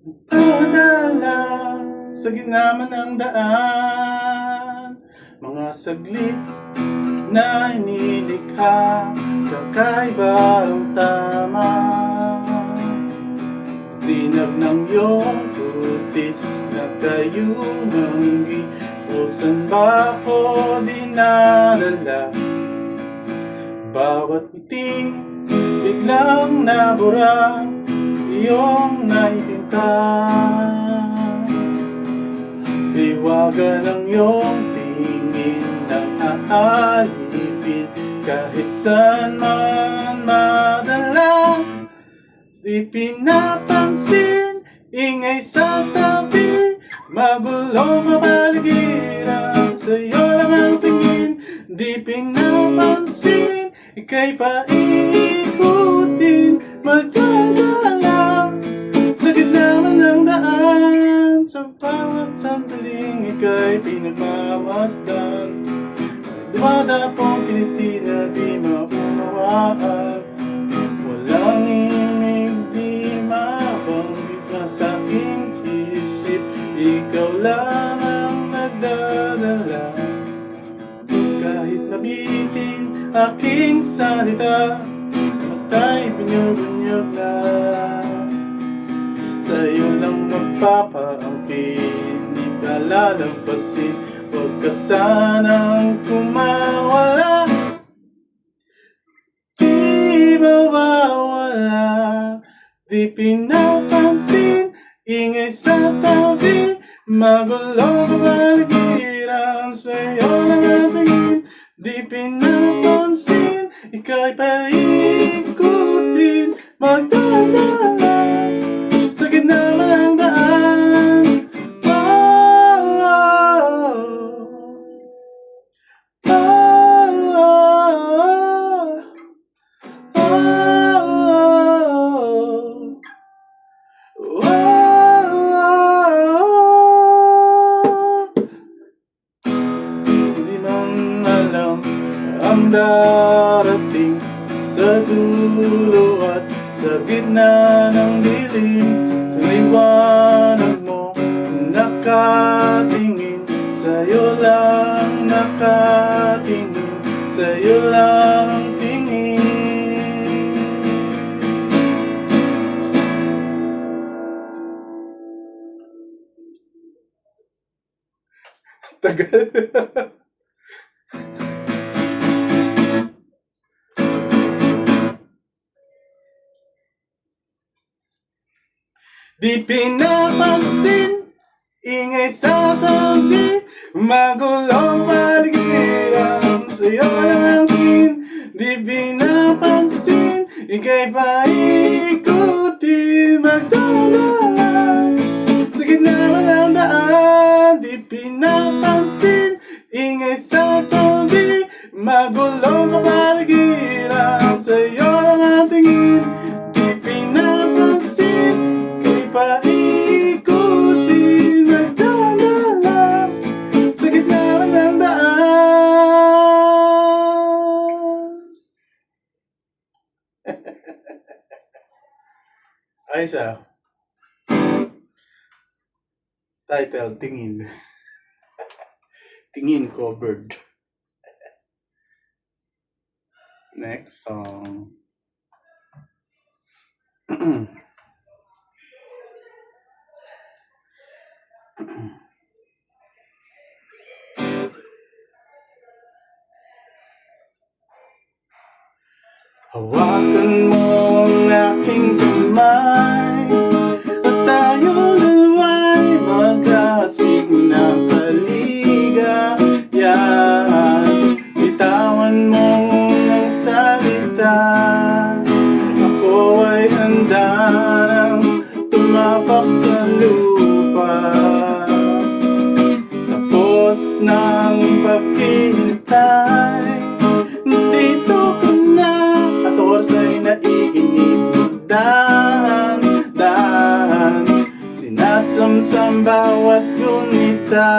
Padala sa gitna man ng daan, mga saglit na inilikha, kakaiba ang tama. Sinag ng iyong tutis na kayo manggi, o saan ba ako dinadala? Bawat ngiti biglang nabura, iyong naipinta. Hiwaga ng iyong tingin ng aalipin, kahit saan man madala. Di pinapansin, ingay sa tabi, magulong kapaligiran, sa'yo lang ang tingin. Di pinapansin, ika'y paiikutin, magdadala sa gitna man ng daan. Sa bawat sandaling ika'y pinagmamasdan, dumadapong kiliti na di maunawaan. Walang imig di mabanggit na sa aking isip, ikaw lang ang nagdadala. Kahit mabitin aking salita, mata'y binyog-binyog na, sa'yo lang magpapaangkin, di ka lalampasin, huwag ka sanang kumawala. Di mawawala, di pinapansin, ingay sa tabi, magulong kapaligiran, sa'yo lang ang tingin. Di pinapansin, ika'y paikutin, magdadala sa gitna man ng daan. Di man alam ang darating sa dulo at sa gitna ng dilim, sa liwanag mo nakatingin, sa'yo lang nakatingin, sa'yo lang tingin. Tagal. Di pinapansin, ingay sa tabi, magulong paligiran, sa'yo lang ang tingin. Di pinapansin, ika'y paikutin, magdadala sa gitna man ng daan. Di pinapansin, ingay sa tabi, magulong kapaligiran, sa'yo lang ang tingin. Di pinapansin, paikutin, nagdadala sa gitna man ng daan. Ayos ah. Title, Tingin. Tingin covered. Next song. Hawakan mo ang aking kamay, at tayo nawa'y magkasig ng kaligayahan. Bitawan mo unang salita, ako ay handa nang tumapak sa lupa. Tapos ng paghihintay, dito ka na, at oras ay naiinip. Dahan-dahan, sinasamsam bawat gunita,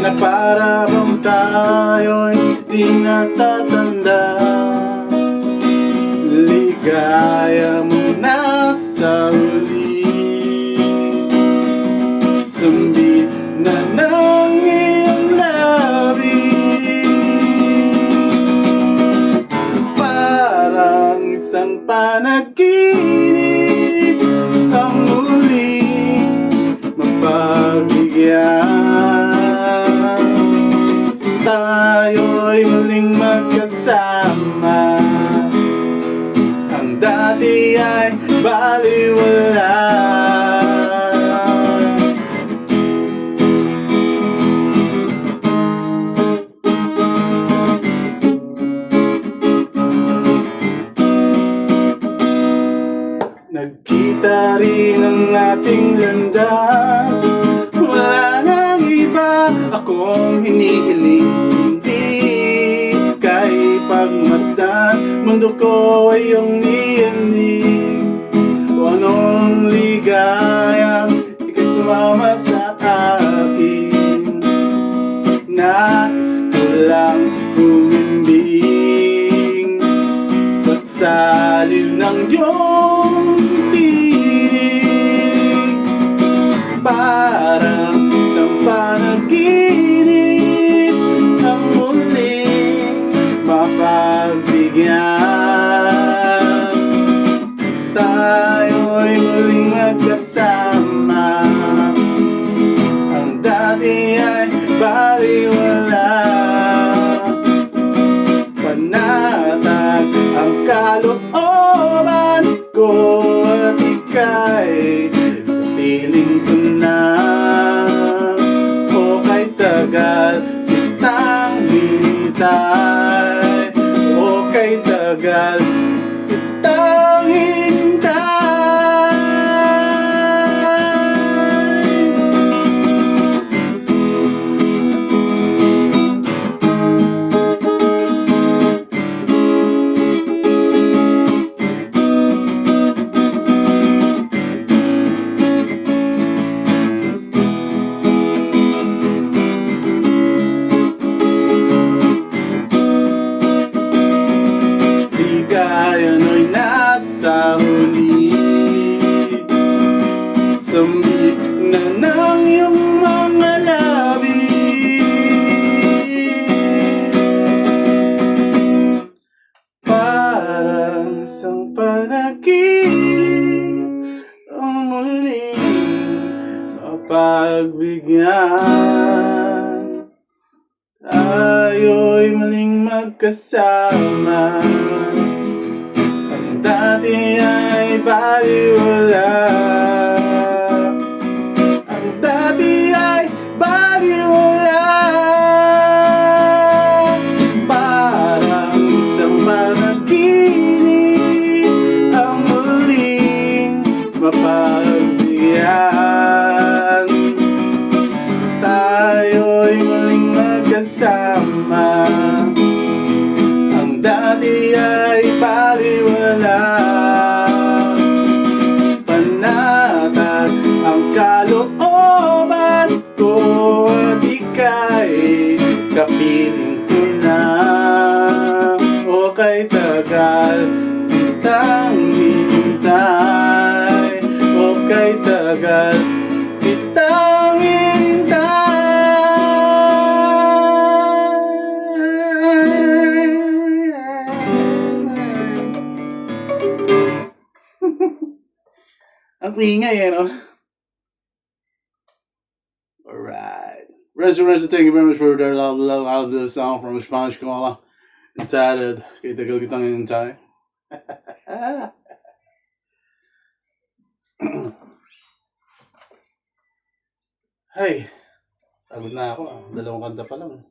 na para bang tayo'y di natatanda. Ligaya mo na sa huli. panaginip ang muling mapagbigyan. Tayo'y muling magkasama. Ang dati ay baliwala. Nagkita rin ang ating landas. Wala nang iba akong hinihiling, hindi kay pagmasdan. Mundo ko ay iyong niyanig. O anong ligayang ika'y sumama sa akin. Nais ko lang umimbing sa saliw ng iyong tinig. Parang isang panaginip ang muling mapagbigyan. Tayo'y muling magkasama. Ang dati ay baliwala. Panatag ang kalooban ko at ika'y kapiling ko na. O kay tagal kitang hintay. O kay tagal kitang hintay. Ligayan mo'y nasa huli. Sambit na ng iyong mga labi. Parang isang panaginip ang muling mapagbigyan. Tayo'y muling magkasama. Ang dati ay baliwala. Ang dati ay baliwala. Parang isang panaginip ang muling mapagbigyan. Tayo'y muling magkasama. Ang dati ay baliwala. Panatag ang kalooban ko at ika'y kapiling ko na. O kay tagal kitang hintay. O kay tagal kitang ang ingay, no? Alright. Rest, thank you very much for their love out of the song from Spanish Koala. Entitled, kay tagal kitang hintay. Hey, pagod na ako. Dalawang kanta pa lang.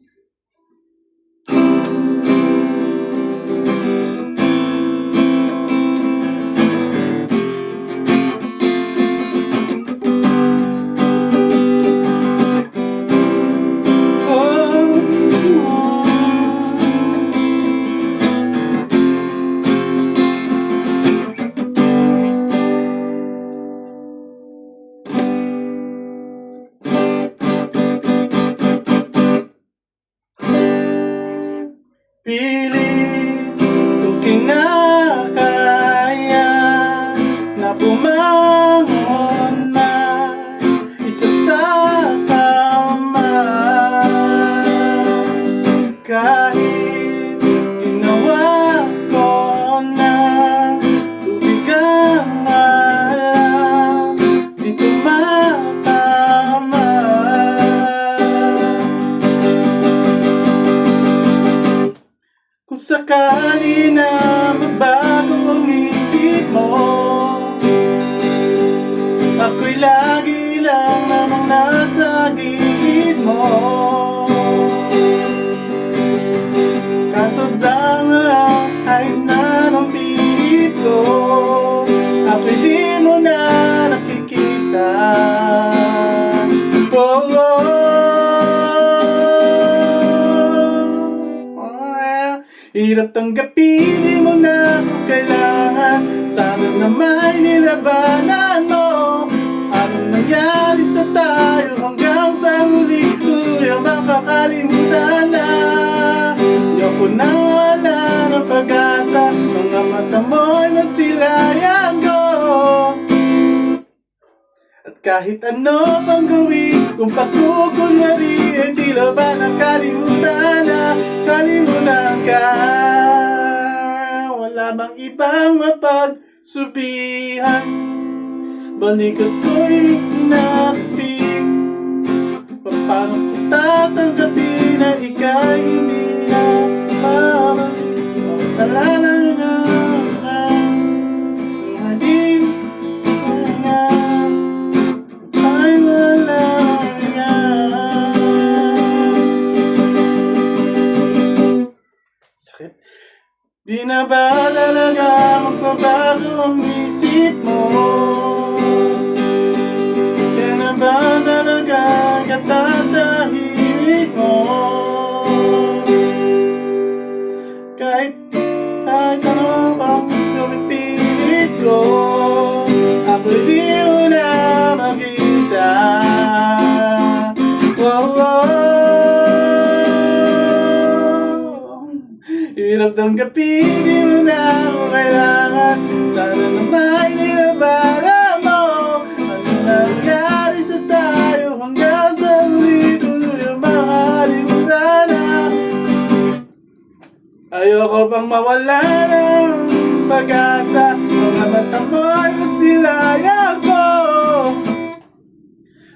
Kung sakali na magbago ang isip mo, ako'y lagi lang namang nasa gilid mo. Kasobrang lang kahit na nung pilit ko, ako'y di mo na nakikita. Oh, oh, oh. Hirap tanggapin, di mo na ako kailangan. Sana na may nilabanan mo. Anong nangyari sa tayo hanggang sa huli? Tuluyang makakalimutan na. Ayoko na wala ng pag-asa. Mga mata mo'y masilayan ko. At kahit ano pang gawin, kung pagkukunwari, eh tila ba nakalimutan na, kalimutan ka. Wala bang ibang mapagsubihan? Balikat ko'y tinatapik. Paano ko tatanggapin na ika'y hindi na mabalik? Alala na hindi nga ay wala nga. Sakit. Di na ba talaga magbabago ang isip mo? Di na ba talaga katatahimik mo? Kahit ano bang pipilit ko, ako'y di mo na makita. Oh, oh. Hirap tanggapin, di mo na ako kailangan. Sana na may nilabara mo. Ano nangyari sa tayo hanggang sa huli? Tuluyang makalimutan na. Ayoko pang mawala ng pag-asa. Mga mata mo'y masilayan ko.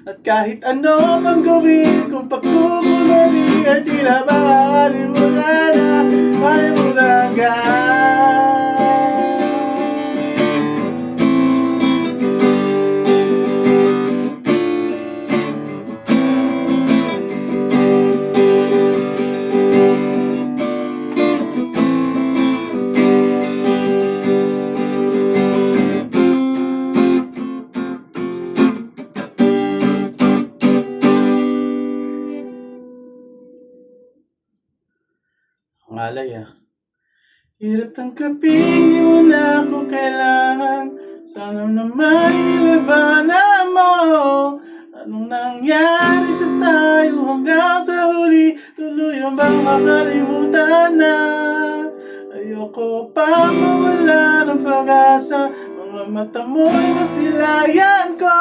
At kahit ano pang gawin, kung pagkukunwari, ay tila ba kalimutan na, kalimutan ka. Ngalay ah. Hirap tanggapin, di mo na ako kailangan. Sana naman nilabanan mo. Anong nangyari sa tayo hanggang sa huli? Tuluyang bang makalimutan na? Ayoko pa mawala ng pag-asa. Mga mata mo'y masilayan ko.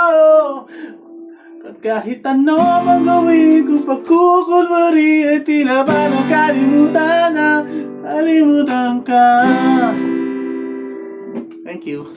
At kahit ano mang gawin, kung pagkukunwari, ay tila ba nakalimutan na, kalimutan ka. Thank you.